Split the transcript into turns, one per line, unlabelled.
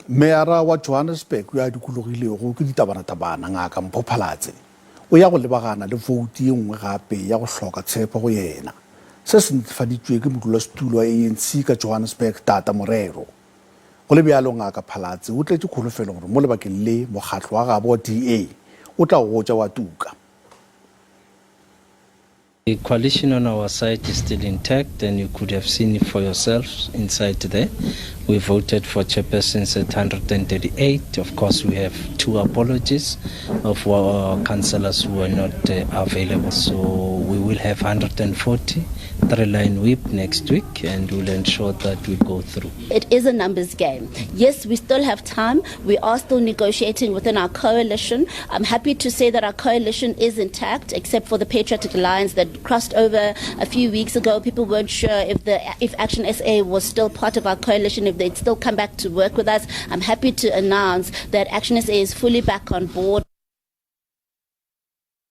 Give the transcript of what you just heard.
Meyara wa Johannesburg ya dikologilwego ke ditabanatabana ngaka Mpho Phalatse o ya go lebagana le boutu e nngwe gape ya go hloka tshepo go yena se se netefaditswe ke modulasetulo wa ANC ka Johannesburg Dada Morero go le bjalo ngaka Phalatse o tletse kholofelo gore mo lebakeng le mokgatlo wa gabo wa DA o tla gotsa wa tuka.
The coalition on our side is still intact, and you could have seen it for yourselves inside there. We voted for chairpersons at 138. Of course, we have 2 apologies of our councillors who were not available. So we will have 140, 3-line whip next week, and we'll ensure that we go through.
It is a numbers game. Yes, we still have time. We are still negotiating within our coalition. I'm happy to say that our coalition is intact, except for the Patriotic Alliance that crossed over a few weeks ago. People weren't sure if Action SA was still part of our coalition, if they'd still come back to work with us. I'm happy to announce that Action SA is fully back on board.